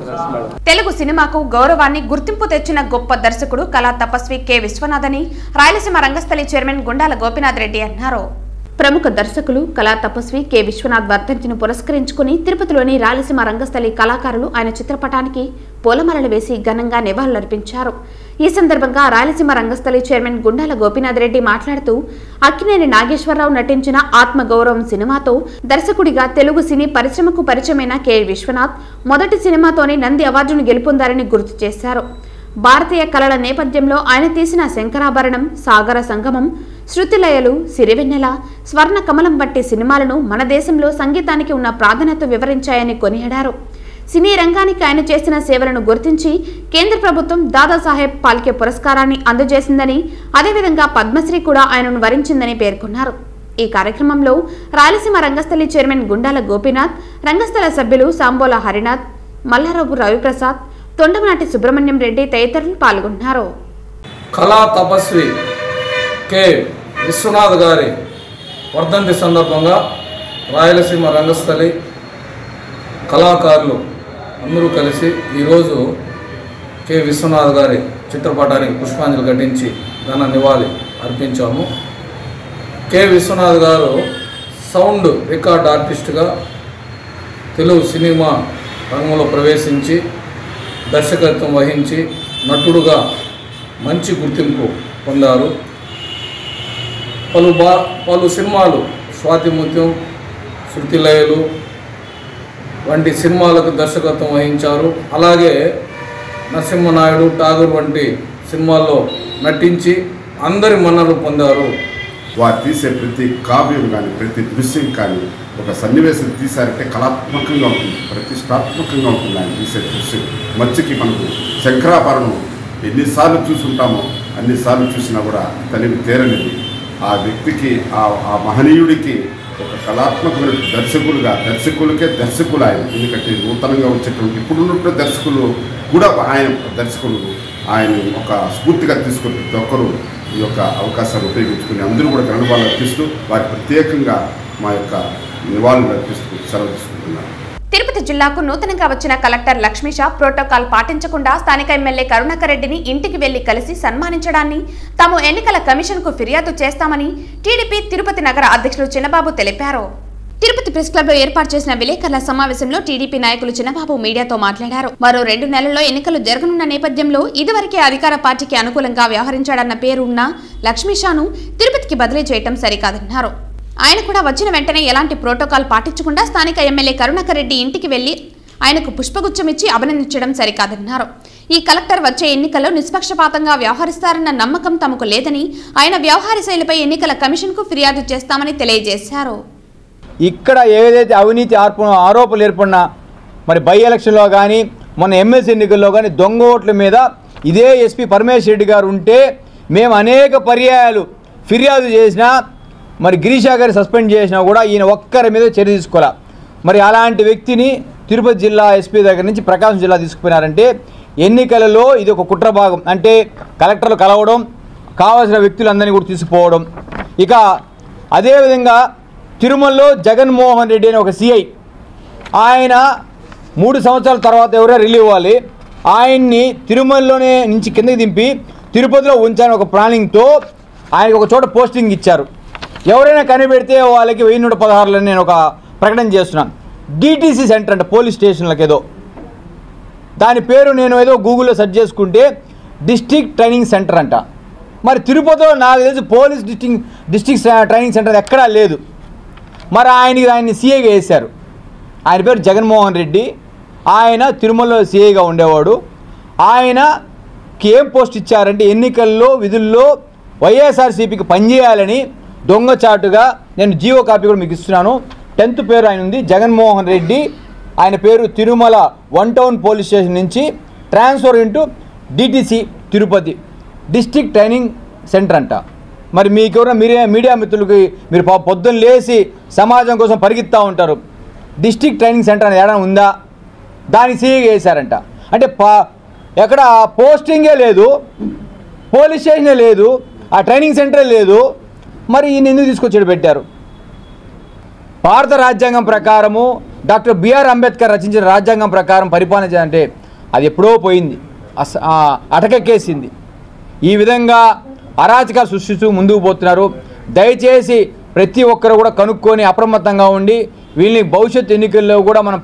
A: తెలుగు సినిమాకు గౌరవాన్ని, గుర్తింపు తెచ్చిన గొప్ప దర్శకుడు కళా తపస్వి కె విశ్వనాథ్ అని రాయలసీమ రంగస్థలి చైర్మన్ గుండాల గోపీనాథ్ రెడ్డి అన్నారు. ప్రముఖ దర్శకులు కళా తపస్వి కె విశ్వనాథ్ వర్ధంతిని పురస్కరించుకుని తిరుపతిలోని రాయలసీమ రంగస్థలి కళాకారులు ఆయన చిత్రపటానికి పూలమాలలు వేసి ఘనంగా నివాళులర్పించారు. ఈ సందర్భంగా రాయలసీమ రంగస్థలి చైర్మన్ గుండాల గోపీనాథ్ రెడ్డి మాట్లాడుతూ అక్కినేని నాగేశ్వరరావు నటించిన ఆత్మగౌరవం సినిమాతో దర్శకుడిగా తెలుగు సినీ పరిశ్రమకు పరిచయమైన కె విశ్వనాథ్ మొదటి సినిమాతోనే నంది అవార్డును గెలుపొందారని గుర్తు చేశారు. భారతీయ కళల నేపథ్యంలో ఆయన తీసిన శంకరాభరణం, సాగర సంగమం, శృతిలయలు, సిరివెన్నెల, స్వర్ణ కమలం వంటి సినిమాలను మన దేశంలో సంగీతానికి ఉన్న ప్రాధాన్యత వివరించాయని కొనియాడారు. సినీ రంగానికి ఆయన చేసిన సేవలను గుర్తించి కేంద్ర ప్రభుత్వం దాదాసాహెబ్ ఫాల్కే పురస్కారాన్ని అందజేసిందని, అదేవిధంగా పద్మశ్రీ కూడా ఆయనను వరించిందని పేర్కొన్నారు. ఈ కార్యక్రమంలో రాయలసీమ రంగస్థలి చైర్మన్ గుండాల గోపీనాథ్, రంగస్థల సభ్యులు సాంబోల హరినాథ్, మల్లారపు రవిప్రసాద్, తొండమనాటి సుబ్రహ్మణ్యం రెడ్డి తదితరులు పాల్గొన్నారు.
H: కళా తపస్వి కె విశ్వనాథ్ గారి వర్ధంతి సందర్భంగా రాయలసీమ రంగస్థలి కళాకారులు అందరూ కలిసి ఈరోజు కె విశ్వనాథ్ గారి చిత్రపటానికి పుష్పాంజలి ఘటించి ఘన నివాళి అర్పించాము. కె విశ్వనాథ్ గారు సౌండ్ రికార్డ్ ఆర్టిస్ట్గా తెలుగు సినిమా రంగంలో ప్రవేశించి దర్శకత్వం వహించి నటుడుగా మంచి గుర్తింపు పొందారు. పలు సినిమాలు స్వాతిముత్యం, శృతిలయలు వంటి సినిమాలకు దర్శకత్వం వహించారు. అలాగే నరసింహనాయుడు, ఠాగూర్ వంటి సినిమాల్లో నటించి అందరి మన్ననలు పొందారు.
I: వారు తీసే ప్రతి కావ్యం కానీ ప్రతి దృశ్యం కానీ ఒక సన్నివేశం తీశారంటే కళాత్మకంగా ఉంటుంది, ప్రతిష్టాత్మకంగా ఉంటుంది. ఆయన తీసే దృశ్యం మత్స్యకి మనకు శంకరాభరణం ఎన్నిసార్లు చూసుంటామో అన్నిసార్లు చూసినా కూడా తనివి తీరనిది. ఆ వ్యక్తికి ఆ మహనీయుడికి ఒక కళాత్మకమైన దర్శకులకే దర్శకులు ఆయన. ఎందుకంటే నూతనంగా వచ్చేటువంటి ఇప్పుడున్నట్టు దర్శకులు కూడా ఆయన దర్శకులు ఆయన ఒక స్ఫూర్తిగా తీసుకుని ప్రతి ఒక్కరూ ఈ యొక్క అవకాశాన్ని ఉపయోగించుకుని అందరూ కూడా ఘననివాళులు అర్పిస్తూ వారికి ప్రత్యేకంగా మా యొక్క నివాళులు అర్పిస్తూ సెలవు తీసుకుంటున్నారు.
A: తిరుపతి జిల్లాకు నూతనంగా వచ్చిన కలెక్టర్ లక్ష్మీషా ప్రోటోకాల్ పాటించకుండా స్థానిక ఎమ్మెల్యే కరుణాకర్ రెడ్డిని ఇంటికి వెళ్లి కలిసి సన్మానించడాన్ని తాము ఎన్నికల కమిషన్కు ఫిర్యాదు చేస్తామని టీడీపీ తిరుపతి నగర అధ్యక్షులు చిన్నబాబు తెలిపారు. తిరుపతి ప్రెస్ క్లబ్ లో ఏర్పాటు చేసిన విలేకరుల సమావేశంలో టీడీపీ నాయకులు చిన్నబాబు మీడియాతో మాట్లాడారు. మరో 2 నెలల్లో ఎన్నికలు జరగనున్న నేపథ్యంలో ఇదివరకే అధికార పార్టీకి అనుకూలంగా వ్యవహరించాడన్న పేరు ఉన్న లక్ష్మీషాను తిరుపతికి బదిలీ చేయడం సరికాదన్నారు. ఆయన కూడా వచ్చిన వెంటనే ఎలాంటి ప్రోటోకాల్ పాటించకుండా స్థానిక ఎమ్మెల్యే కరుణాకర్ రెడ్డి ఇంటికి వెళ్లి ఆయనకు పుష్పగుచ్చం ఇచ్చి అభినందించడం సరికాదన్నారు. ఈ కలెక్టర్ వచ్చే ఎన్నికల్లో నిష్పక్షపాతంగా వ్యవహరిస్తారన్న నమ్మకం తమకు లేదని, ఆయన వ్యవహార శైలిపై ఎన్నికల కమిషన్కు ఫిర్యాదు చేస్తామని తెలియజేశారు.
J: ఇక్కడ ఏదైతే అవినీతి ఆరోపణలు ఏర్పడినా మరి బై ఎలక్షన్లో కానీ మొన్న ఎమ్మెల్సీ ఎన్నికల్లో కానీ దొంగ ఓట్ల మీద ఇదే ఎస్పీ పరమేశ్వర్ రెడ్డి గారు ఉంటే మేము అనేక పర్యాయాలు ఫిర్యాదు చేసినా మరి గిరీషా గారు సస్పెండ్ చేసినా కూడా ఈయన ఒక్కరి మీద చర్య తీసుకోవాలి. మరి అలాంటి వ్యక్తిని తిరుపతి జిల్లా ఎస్పీ దగ్గర నుంచి ప్రకాశం జిల్లా తీసుకుపోయినారంటే ఎన్నికలలో ఇది ఒక కుట్ర భాగం. అంటే కలెక్టర్లు కలవడం, కావాల్సిన వ్యక్తులందరినీ కూడా తీసుకుపోవడం. ఇక అదేవిధంగా తిరుమలలో జగన్మోహన్ రెడ్డి అనే ఒక సిఐ, ఆయన 3 సంవత్సరాల తర్వాత ఎవరైనా రిలీవ్ అవ్వాలి, ఆయన్ని తిరుమలలోనే నుంచి కిందకి దింపి తిరుపతిలో ఉంచాలని ఒక ప్లానింగ్తో ఆయనకు ఒక చోట పోస్టింగ్ ఇచ్చారు. ఎవరైనా కనిపెడితే వాళ్ళకి 1116 నేను ఒక ప్రకటన చేస్తున్నాను. డిటిసి సెంటర్ అంటే పోలీస్ స్టేషన్లకు ఏదో దాని పేరు నేను ఏదో గూగుల్లో సెర్చ్ చేసుకుంటే డిస్ట్రిక్ట్ ట్రైనింగ్ సెంటర్ అంట. మరి తిరుపతిలో నాకు తెలిసి పోలీస్ డిస్ట్రిక్ట్ ట్రైనింగ్ సెంటర్ ఎక్కడా లేదు. మరి ఆయన్ని సీఐగా వేశారు. ఆయన పేరు జగన్మోహన్ రెడ్డి. ఆయన తిరుమలలో సీఐగా ఉండేవాడు. ఆయనకి ఏం పోస్ట్ ఇచ్చారంటే ఎన్నికల్లో విధుల్లో వైఎస్ఆర్సీపీకి పనిచేయాలని దొంగచాటుగా నేను జీవో కాపీ కూడా మీకు ఇస్తున్నాను. 10th పేరు ఆయన ఉంది, జగన్మోహన్ రెడ్డి. ఆయన పేరు తిరుమల 1 టౌన్ పోలీస్ స్టేషన్ నుంచి transfer into DTC Tirupati district training centre అంట. మరి మీకెవరైనా మీడియా మిత్రులకి మీరు పొద్దున్న లేచి సమాజం కోసం పరిగెత్తా ఉంటారు. డిస్ట్రిక్ట్ ట్రైనింగ్ సెంటర్ అనేది ఏదైనా ఉందా? దానికి సీఏగా వేశారంట. అంటే ఎక్కడ పోస్టింగే లేదు, పోలీస్ స్టేషనే లేదు, ఆ ట్రైనింగ్ సెంటరే లేదు. మరి ఈయన ఎందుకు తీసుకొచ్చి పెట్టారు? భారత రాజ్యాంగం ప్రకారము డాక్టర్ బిఆర్ అంబేద్కర్ రచించిన రాజ్యాంగం ప్రకారం పరిపాలన చేయాలంటే అది ఎప్పుడో పోయింది, అటకెక్కేసింది. ఈ విధంగా అరాచకాలు సృష్టిస్తూ ముందుకు పోతున్నారు. దయచేసి ప్రతి ఒక్కరు కూడా కనుక్కొని అప్రమత్తంగా ఉండి వీళ్ళని భవిష్యత్తు ఎన్నికల్లో కూడా మనం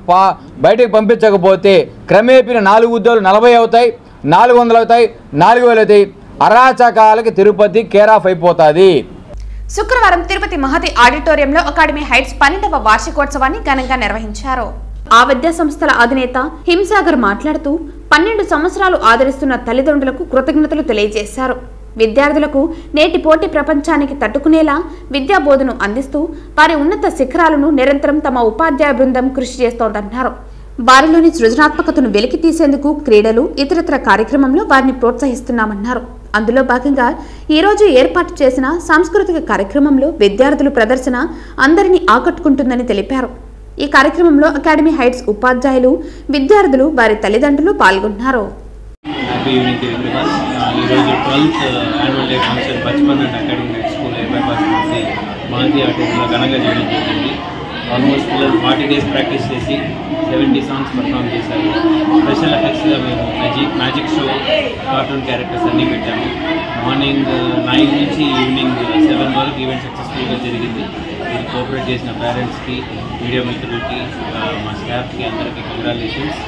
J: బయటకు పంపించకపోతే క్రమేపీన 4 ఉద్యోగాలు 40 అవుతాయి, 400 అవుతాయి, 4000 అవుతాయి. అరాచకాలకి తిరుపతి కేర్ ఆఫ్ అయిపోతుంది.
A: శుక్రవారం తిరుపతి మహతి ఆడిటోరియంలో అకాడమీ హైట్స్ 12వ వార్షికోత్సవాన్ని ఘనంగా నిర్వహించారు. ఆ విద్యా సంస్థల అధినేత హింసాగర్ మాట్లాడుతూ 12 సంవత్సరాలు ఆదరిస్తున్న తల్లిదండ్రులకు కృతజ్ఞతలు తెలియజేశారు. విద్యార్థులకు నేటి పోటీ ప్రపంచానికి తట్టుకునేలా విద్యా బోధను అందిస్తూ వారి ఉన్నత శిఖరాలను నిరంతరం తమ ఉపాధ్యాయ బృందం కృషి చేస్తోందన్నారు. వారిలోని సృజనాత్మకతను వెలికి తీసేందుకు క్రీడలు, ఇతరత్ర కార్యక్రమంలో వారిని ప్రోత్సహిస్తున్నామన్నారు. అందులో భాగంగా ఈరోజు ఏర్పాటు చేసిన సాంస్కృతిక కార్యక్రమంలో విద్యార్థుల ప్రదర్శన అందరినీ ఆకట్టుకుంటుందని తెలిపారు. ఈ కార్యక్రమంలో అకాడమీ హైట్స్ ఉపాధ్యాయులు, విద్యార్థులు, వారి తల్లిదండ్రులు పాల్గొన్నారు.
K: Happy evening to everyone. ఈరోజు 12th annual day function Bachpan and academy height school bypass నుంచి మహతి ఆడిటోరియంలో ఘనంగా చేయడం జరిగింది. ఆల్మోస్ట్ పిల్లలు 40 days ప్రాక్టీస్ చేసి 70 సాంగ్స్ పర్ఫామ్ చేశారు. స్పెషల్ ఎఫెక్ట్స్గా మేము మ్యాజిక్ షో, కార్టూన్ క్యారెక్టర్స్ అన్నీ పెట్టాము. మార్నింగ్ 9 నుంచి ఈవినింగ్ 7 వరకు ఈవెంట్ సక్సెస్ఫుల్గా జరిగింది. ఇది కోఆపరేట్ చేసిన పేరెంట్స్కి, మీడియా మిత్రులకి, మా స్టాఫ్కి అందరికీ కంగ్రాచులేషన్స్.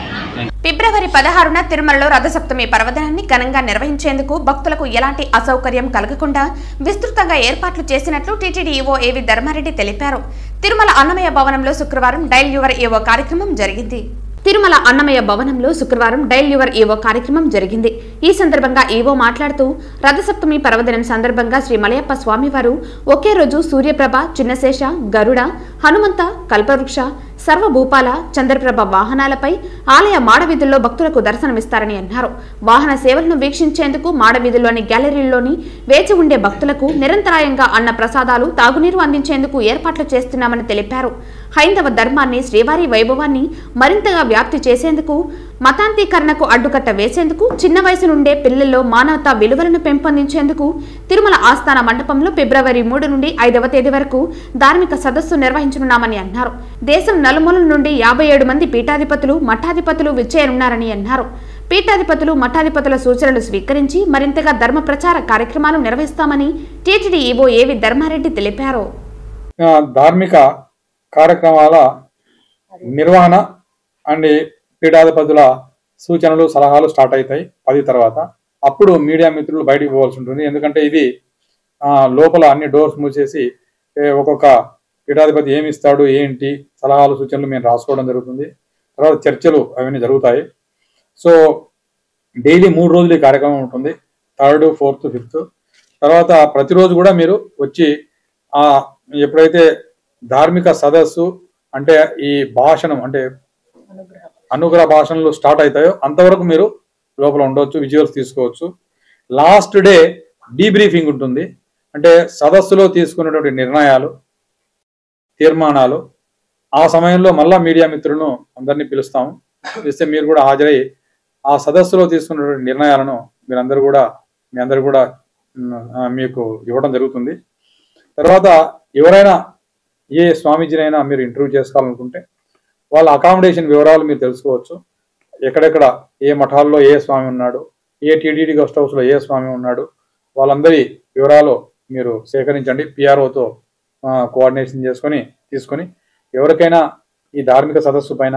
A: ఫిబ్రవరి 16న తిరుమలలో రథసప్తమి పర్వదినాన్ని ఘనంగా నిర్వహించేందుకు భక్తులకు ఎలాంటి అసౌకర్యం కలగకుండా విస్తృతంగా ఏర్పాట్లు చేసినట్లు టీటీడీ ఈవో ఏవి ధర్మారెడ్డి తెలిపారు. తిరుమల అన్నమయ్య భవనంలో శుక్రవారం డైల్ యువర్ ఈవో కార్యక్రమం జరిగింది. తిరుమల అన్నమయ్య భవనంలో శుక్రవారం డైల్ యువర్ ఈవో కార్యక్రమం జరిగింది. ఈ సందర్భంగా ఈవో మాట్లాడుతూ రథసప్తమి పర్వదినం సందర్భంగా శ్రీ మలయప్ప స్వామివారు ఒకే రోజు సూర్యప్రభ, చిన్నశేష, గరుడ, హనుమంత, కల్పవృక్ష, సర్వభూపాల, చంద్రప్రభ వాహనాలపై ఆలయ మాడవీధుల్లో భక్తులకు దర్శనమిస్తారని అన్నారు. వాహన సేవలను వీక్షించేందుకు మాడవీధుల్లోని గ్యాలరీల్లోని వేచి ఉండే భక్తులకు నిరంతరాయంగా అన్న ప్రసాదాలు, తాగునీరు అందించేందుకు ఏర్పాట్లు చేస్తున్నామని తెలిపారు. హైందవ ధర్మాన్ని, శ్రీవారి వైభవాన్ని మరింతగా వ్యాప్తి చేసేందుకు, మతాంతీకరణకు అడ్డుకట్ట వేసేందుకు, చిన్న వయసు నుండే పిల్లల్లో మానవతా విలువలను పెంపొందించేందుకు తిరుమల ఆస్థాన మండపంలో ఫిబ్రవరి 3 నుండి 5వ తేదీ వరకు ధార్మిక సదస్సు నిర్వహించనున్నామని అన్నారు. దేశం నలుమూలల నుండి 57 మంది పీఠాధిపతులు, మఠాధిపతులు విచ్చేయనున్నారని అన్నారు. పీఠాధిపతులు, మఠాధిపతుల సూచనలు స్వీకరించి మరింతగా ధర్మ ప్రచార కార్యక్రమాలు నిర్వహిస్తామని టీటీడీ ఈవో ఏవి ధర్మారెడ్డి తెలిపారు.
L: ధార్మిక కార్యక్రమాల నిర్వహణ అండ్ పీఠాధిపతుల సూచనలు, సలహాలు స్టార్ట్ అవుతాయి 10 తర్వాత. అప్పుడు మీడియా మిత్రులు బయటికి పోవాల్సి ఉంటుంది. ఎందుకంటే ఇది లోపల అన్ని డోర్స్ మూసేసి ఒక్కొక్క పీఠాధిపతి ఏమి ఇస్తాడు, ఏంటి సలహాలు, సూచనలు మేము రాసుకోవడం జరుగుతుంది. తర్వాత చర్చలు అవన్నీ జరుగుతాయి. సో డైలీ 3 రోజులు ఈ కార్యక్రమం ఉంటుంది. 3rd, 4th, 5th. తర్వాత ప్రతిరోజు కూడా మీరు వచ్చి ఎప్పుడైతే ధార్మిక సదస్సు అంటే ఈ భాషణం అంటే అనుగ్రహ భాషణలు స్టార్ట్ అవుతాయో అంతవరకు మీరు లోపల ఉండవచ్చు, విజువల్స్ తీసుకోవచ్చు. లాస్ట్ డే డీబ్రీఫింగ్ ఉంటుంది. అంటే సదస్సులో తీసుకున్నటువంటి నిర్ణయాలు, తీర్మానాలు ఆ సమయంలో మళ్ళా మీడియా మిత్రులను అందరినీ పిలుస్తాము. పిలిస్తే మీరు కూడా హాజరై ఆ సదస్సులో తీసుకున్నటువంటి నిర్ణయాలను మీ అందరూ కూడా మీకు ఇవ్వడం జరుగుతుంది. తర్వాత ఎవరైనా ఏ స్వామీజీనైనా మీరు ఇంటర్వ్యూ చేసుకోవాలనుకుంటే వాళ్ళ అకామిడేషన్ వివరాలు మీరు తెలుసుకోవచ్చు. ఎక్కడెక్కడ ఏ మఠాల్లో ఏ స్వామి ఉన్నాడు, ఏ టీటీడీ గెస్ట్ హౌస్లో ఏ స్వామి ఉన్నాడు, వాళ్ళందరి వివరాలు మీరు సేకరించండి. పిఆర్ఓతో కోఆర్డినేషన్ తీసుకొని ఎవరికైనా ఈ ధార్మిక సదస్సు పైన,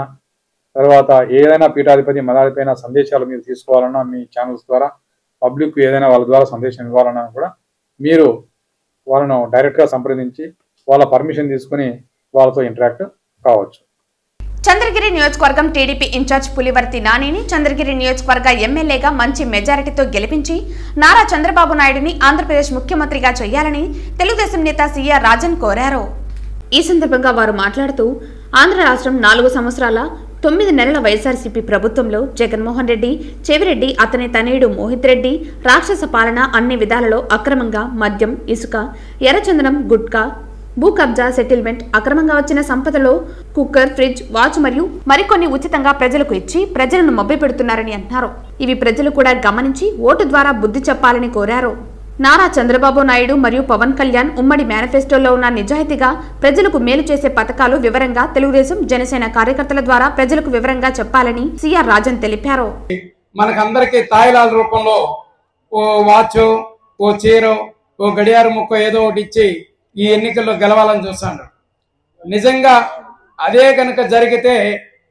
L: తర్వాత ఏదైనా పీఠాధిపతి, మఠాధిపతి సందేశాలు మీరు తీసుకోవాలన్నా మీ ఛానల్స్ ద్వారా, పబ్లిక్ ఏదైనా వాళ్ళ ద్వారా సందేశం ఇవ్వాలన్నా కూడా మీరు వాళ్ళను డైరెక్ట్గా సంప్రదించి వాళ్ళ పర్మిషన్ తీసుకుని వాళ్ళతో ఇంటరాక్ట్ కావచ్చు.
A: చంద్రగిరి నియోజకవర్గం టీడీపీ ఇన్ఛార్జ్ పులివర్తి నానిని చంద్రగిరి నియోజకవర్గ ఎమ్మెల్యేగా మంచి మెజారిటీతో గెలిపించి నారా చంద్రబాబు నాయుడిని ఆంధ్రప్రదేశ్ ముఖ్యమంత్రిగా చేయాలని తెలుగుదేశం నేత సిఆర్ రాజన్ కోరారు. ఈ సందర్భంగా వారు మాట్లాడుతూ ఆంధ్ర రాష్ట్రం 4 సంవత్సరాల 9 నెలల వైఎస్ఆర్సీపీ ప్రభుత్వంలో జగన్మోహన్ రెడ్డి, చెవిరెడ్డి, అతని తనయుడు మోహిత్ రెడ్డి రాక్షస పాలన అన్ని విధాలలో అక్రమంగా మద్యం, ఇసుక, ఎర్రచందనం, గుట్కా, భూ కబ్జా, సెటిల్మెంట్, అక్రమంగా వచ్చిన సంపదలో కుక్కర్, ఫ్రిడ్జ్, వాచ్ మరియు మరికొన్ని ఉచితంగా ప్రజలకు ఇచ్చి ప్రజలను మభ్యపెడుతున్నారని అన్నారు. ఇవి ప్రజలు కూడా గమనించి ఓటు ద్వారా బుద్ధి చెప్పాలని కోరారు. నారా చంద్రబాబు నాయుడు మరియు పవన్ కళ్యాణ్ ఉమ్మడి మేనిఫెస్టోలో ఉన్న నిజాయితీగా ప్రజలకు మేలు చేసే పథకాలు వివరంగా తెలుగుదేశం, జనసేన కార్యకర్తల ద్వారా ప్రజలకు వివరంగా చెప్పాలని సిఆర్ రాజన్ తెలిపారు.
M: మనకందరికి తాయిలాల రూపంలో ఓ వాచ్, ఓ చీర, ఓ గడియార ముక్క ఏదో ఒకటి ఇచ్చి ఈ ఎన్నికల్లో గెలవాలని చూస్తాను. నిజంగా అదే కనుక జరిగితే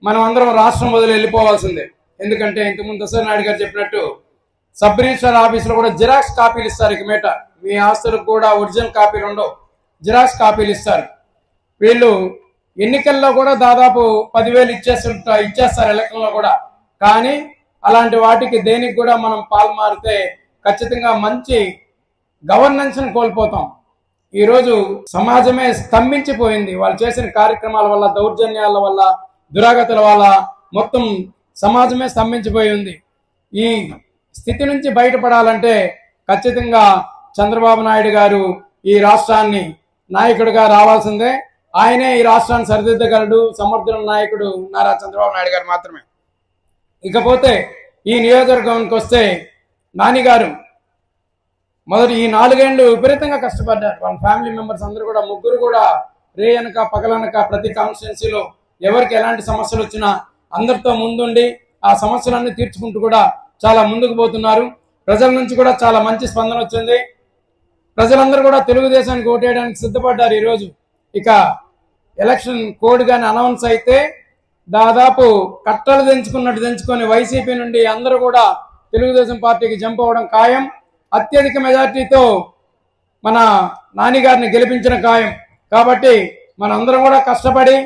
M: మనం అందరం రాష్ట్రం వదిలి వెళ్ళిపోవాల్సిందే. ఎందుకంటే ఇంతకుముందు దశరథ నాయుడు గారు చెప్పినట్టు సబ్ రిజిస్ట్రార్ ఆఫీసులో కూడా జిరాక్స్ కాపీలు ఇస్తారు. ఇక మీట మీ ఆస్తులకు కూడా ఒరిజినల్ కాపీలు ఉండవు, జిరాక్స్ కాపీలు ఇస్తారు. వీళ్ళు ఎన్నికల్లో కూడా దాదాపు 10,000 ఇచ్చేస్తారు ఎలక్షన్లో కూడా. కానీ అలాంటి వాటికి దేనికి కూడా మనం పాల్మారితే ఖచ్చితంగా మంచి గవర్నెన్స్ని కోల్పోతాం. ఈరోజు సమాజమే స్తంభించిపోయింది. వాళ్ళు చేసిన కార్యక్రమాల వల్ల, దౌర్జన్యాల వల్ల, దురాగతుల వల్ల మొత్తం సమాజమే స్తంభించిపోయి ఉంది. ఈ స్థితి నుంచి బయటపడాలంటే ఖచ్చితంగా చంద్రబాబు నాయుడు గారు ఈ రాష్ట్రాన్ని నాయకుడిగా రావాల్సిందే. ఆయనే ఈ రాష్ట్రాన్ని సరిదిద్దగలడు. సమర్థుల నాయకుడు నారా చంద్రబాబు నాయుడు గారు మాత్రమే. ఇకపోతే ఈ నియోజకవర్గానికి వస్తే నాని గారు మొదటి ఈ 4 ఏళ్ళు విపరీతంగా కష్టపడ్డారు. వాళ్ళ ఫ్యామిలీ మెంబర్స్ అందరూ కూడా, ముగ్గురు కూడా రేయనక పగలనక ప్రతి కాన్స్టిట్యున్సీలో ఎవరికి ఎలాంటి సమస్యలు వచ్చినా అందరితో ముందుండి ఆ సమస్యలన్నీ తీర్చుకుంటూ కూడా చాలా ముందుకు పోతున్నారు. ప్రజల నుంచి కూడా చాలా మంచి స్పందన వచ్చింది. ప్రజలందరూ కూడా తెలుగుదేశానికి ఓటేయడానికి సిద్ధపడ్డారు. ఈరోజు ఇక ఎలక్షన్ కోడ్ కానీ అనౌన్స్ అయితే దాదాపు కట్టలు దించుకొని వైసీపీ నుండి అందరూ కూడా తెలుగుదేశం పార్టీకి జంప్ అవ్వడం ఖాయం. అత్యధిక మెజార్టీతో మన నాని గారిని గెలిపించిన ఖాయం. కాబట్టి మనందరం కూడా కష్టపడి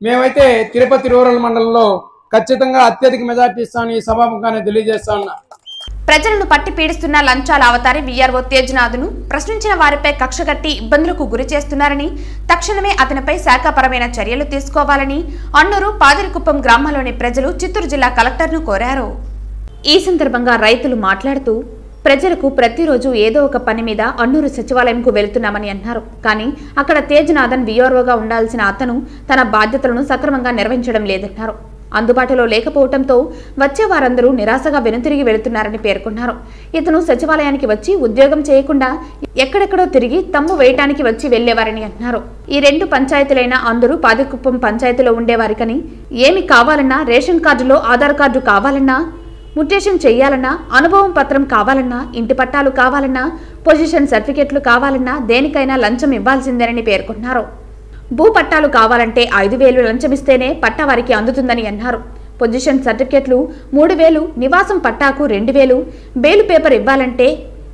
M: మేమైతే తిరుపతి రూరల్ మండలంలో ఖచ్చితంగా అత్యధిక మెజార్టీ ఇస్తామని ఈ సభాముఖంగానే తెలియజేస్తా ఉన్నా.
A: ప్రజలను పట్టి పీడిస్తున్న లంచాల అవతారి వీఆర్ఓ తేజ్నాథ్ను ప్రశ్నించిన వారిపై కక్షగట్టి ఇబ్బందులకు గురి చేస్తున్నారని, తక్షణమే అతనిపై శాఖాపరమైన చర్యలు తీసుకోవాలని అన్నూరు పాదిరికుప్పం గ్రామాల్లోని ప్రజలు చిత్తూరు జిల్లా కలెక్టర్ను కోరారు. ఈ సందర్భంగా రైతులు మాట్లాడుతూ, ప్రజలకు ప్రతిరోజు ఏదో ఒక పని మీద అన్నూరు సచివాలయంకు వెళుతున్నామని అన్నారు. కానీ అక్కడ తేజ్నాథన్ వీఆర్ఓగా ఉండాల్సిన అతను తన బాధ్యతలను సక్రమంగా నిర్వహించడం లేదన్నారు. అందుబాటులో లేకపోవడంతో వచ్చే వారందరూ నిరాశగా వెనుతిరిగి వెళుతున్నారని పేర్కొన్నారు. ఇతను సచివాలయానికి వచ్చి ఉద్యోగం చేయకుండా ఎక్కడెక్కడో తిరిగి తమ్ము వేయటానికి వచ్చి వెళ్లేవారని అన్నారు. ఈ 2 పంచాయతీలైన అందరూ పాదికుప్పం పంచాయతీలో ఉండేవారికని, ఏమి కావాలన్నా, రేషన్ కార్డులో ఆధార్ కార్డు కావాలన్నా, ముటేషన్ చేయాలన్నా, అనుభవం పత్రం కావాలన్నా, ఇంటి పట్టాలు కావాలన్నా, పొజిషన్ సర్టిఫికెట్లు కావాలన్నా దేనికైనా లంచం ఇవ్వాల్సిందేనని పేర్కొన్నారు. భూ పట్టాలు కావాలంటే 5,000 లంచమిస్తేనే పట్టా వారికి అందుతుందని అన్నారు. పొజిషన్ సర్టిఫికెట్లు 3,000, నివాసం పట్టాకు 2,000, బేలు పేపర్ ఇవ్వాలంటే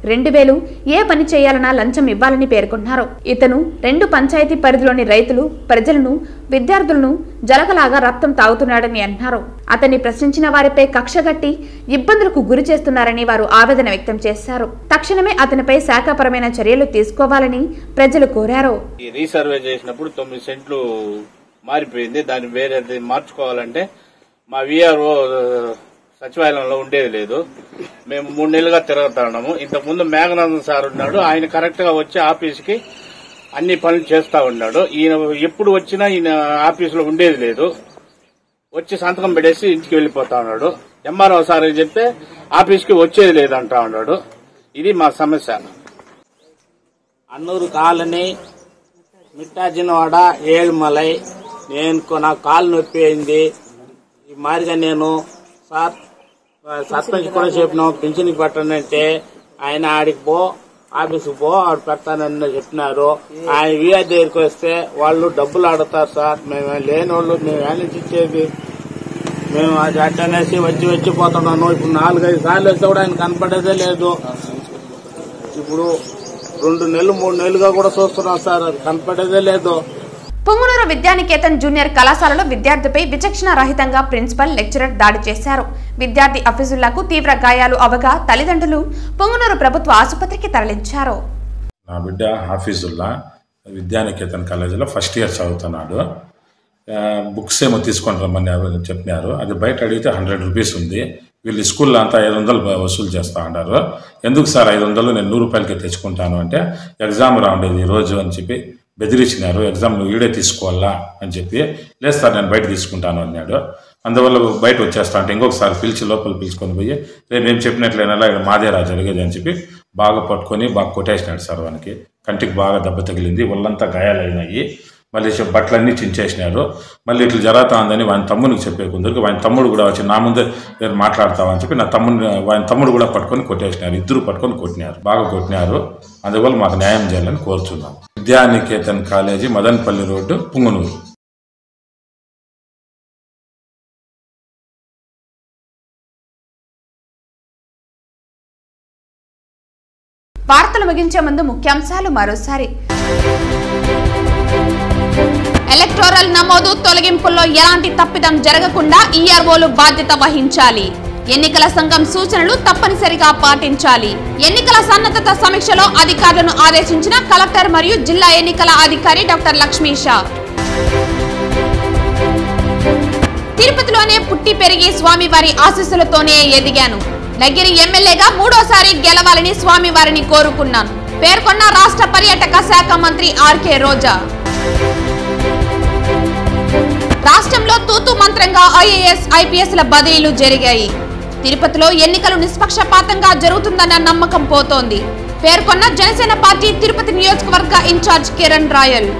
A: 2,000, ఏ పని చేయాలన్నా లంచం ఇవ్వాలని పేర్కొన్నారు. ఇతను 2 పంచాయతీ పరిధిలోని రైతులు, ప్రజలను, విద్యార్థులను జలగలాగా రక్తం తాగుతున్నాడని అన్నారు. అతన్ని ప్రశ్నించిన వారిపై కక్షగట్టి ఇబ్బందులకు గురి చేస్తున్నారని వారు ఆవేదన వ్యక్తం చేశారు. తక్షణమే అతనిపై శాఖాపరమైన చర్యలు తీసుకోవాలని ప్రజలు కోరారు.
K: రీసర్వే చేసినప్పుడు 9 సెంట్లు మారిపోయింది. దాన్ని వేరే మార్చుకోవాలంటే మా వీఆర్ఓ సచివాలయంలో ఉండేది లేదు. మేము 3 నెలలుగా తిరుగుతున్నాము. ఇంతకుముందు మేఘనాథన్ సార్ ఉన్నాడు. ఆయన కరెక్ట్ గా వచ్చి ఆఫీస్కి అన్ని పనులు చేస్తా ఉన్నాడు. ఈయన ఎప్పుడు వచ్చినా ఈయన ఆఫీసులో ఉండేది లేదు. వచ్చి సంతకం పెట్టేసి ఇంటికి వెళ్లిపోతా ఉన్నాడు. ఎంఆర్ఓ సార్ చెప్తే ఆఫీస్కి వచ్చేది లేదంటా ఉన్నాడు. ఇది మా సమస్య.
N: అన్నూరు కాలనీ, మిట్టాజినవాడ, ఏడుమలై. నాకు కాలు నొప్పి అయింది. ఈ మాదిరిగా నేను సార్ సర్పంచ్ కూడా చెప్పినాం పింఛన్కి పెట్టనంటే ఆయన ఆడికి పో, ఆఫీస్కి పో, ఆడు పెడతానని చెప్పినారు. ఆయన వీఆర్ దగ్గరికి వస్తే వాళ్ళు డబ్బులు అడుగుతారు. సార్ మేము లేని వాళ్ళు మేము ఏం ఇచ్చేది, మేము అది అట్టనేసి వచ్చిపోతున్నాను. ఇప్పుడు 4-5 సార్లు వస్తే కూడా ఆయన కనపడేదే లేదు. ఇప్పుడు 2 నెలలు 3 నెలలుగా కూడా చూస్తున్నాం సార్, అది కనపడేదే లేదు.
A: పొంగునూరు విద్యానికేతన్ జూనియర్ కళాశాలలో విద్యార్థిపై విచక్షణ రహితంగా ప్రిన్సిపల్, లెక్చరర్ దాడి చేశారు. విద్యార్థి అఫీజుల్లాకు తీవ్ర గాయాలు అవగా తల్లిదండ్రులు పొంగునూరు ప్రభుత్వ ఆసుపత్రికి తరలించారు.
O: నా బిడ్డ హాఫీజుల్లా విద్యానికేతన్ కాలేజీలో ఫస్ట్ ఇయర్ చదువుతున్నాడు. బుక్స్ ఏమో తీసుకొని రమ్మని చెప్పినారు. అది బయట అడిగితే 100 రూపీస్ ఉంది. వీళ్ళు స్కూల్లో అంతా 500 వసూలు చేస్తూ ఉన్నారు. ఎందుకు సార్ 500, నేను 100 రూపాయలకి తెచ్చుకుంటాను అంటే ఎగ్జామ్ రాండేది ఈరోజు అని చెప్పి బెదిరించినారు. ఎగ్జామ్ నువ్వు ఈడే తీసుకోవాలా అని చెప్పి, లేదు సార్ నేను బయట తీసుకుంటాను అన్నాడు. అందువల్ల బయట వచ్చేస్తా అంటే ఇంకొకసారి పిలిచి లోపల పిలుచుకొని పోయి రేపు మేము చెప్పినట్లయినా ఇక్కడ మాదేరా జరిగేది అని చెప్పి బాగా పట్టుకొని బాగా కొట్టేసినాడు సార్. వానికి కంటికి బాగా దెబ్బ తగిలింది, ఒళ్ళంతా గాయాలైనాయి. మళ్ళీ బట్టలన్నీ చించేసినారు. మళ్ళీ ఇట్లా జరుగుతుందని వాని తమ్మునికి చెప్పే కొందరికి వాని తమ్ముడు కూడా వచ్చి నా ముందే నేను మాట్లాడతామని చెప్పి వాని తమ్ముడు కూడా పట్టుకొని కొట్టేసినారు. ఇద్దరు పట్టుకొని కొట్టినారు, బాగా కొట్టినారు. అందువల్ల మాకు న్యాయం చేయాలని కోరుతున్నాం. Vidyanikethan college, Madanapalle road, Punganur.
A: వార్తలు ముగించే ముందు ముఖ్యాంశాలు మరోసారి. ఎలక్టోరల్ నమోదు తొలగింపుల్లో ఎలాంటి తప్పిదం జరగకుండా ఈఆర్ఓలు బాధ్యత వహించాలి. ఎన్నికల సంఘం సూచనలు తప్పనిసరిగా పాటించాలి. ఎన్నికల సన్నద్ధత సమీక్షలో అధికారులను ఆదేశించిన కలెక్టర్ మరియు జిల్లా ఎన్నికల అధికారి డాక్టర్ లక్ష్మీషా. తిరుపతిలోనే పుట్టి పెరిగి స్వామివారి ఆశీస్సులతోనే ఎదిగాను. నగిరి ఎమ్మెల్యేగా 3వసారి గెలవాలని స్వామివారిని కోరుకున్నాను పేర్కొన్న రాష్ట్ర పర్యాటక శాఖ మంత్రి ఆర్కే రోజా. రాష్ట్రంలో తూతూ మంత్రంగా ఐఏఎస్, ఐపీఎస్ల బదిలీలు జరిగాయి. తిరుపతిలో ఎన్నికలు నిష్పక్షపాతంగా జరుగుతుందన్న నమ్మకం పోతోంది పేర్కొన్న జనసేన పార్టీ తిరుపతి నియోజకవర్గ ఇన్ఛార్జ్ కిరణ్ రాయల్.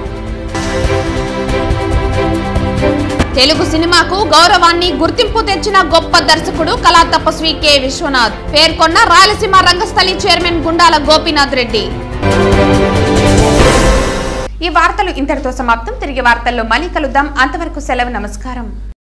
A: తెలుగు సినిమాకు గౌరవాన్ని, గుర్తింపు తెచ్చిన గొప్ప దర్శకుడు కళా తపస్వి కె విశ్వనాథ్ పేర్కొన్న రాయలసీమ రంగస్థలి చైర్మన్ గుండాల గోపీనాథ్ రెడ్డి. ఈ వార్తలు ఇంతటితో సమాప్తం. తిరిగి వార్తల్లో మళ్ళీ కలుద్దాం. అంతవరకు సెలవు. నమస్కారం.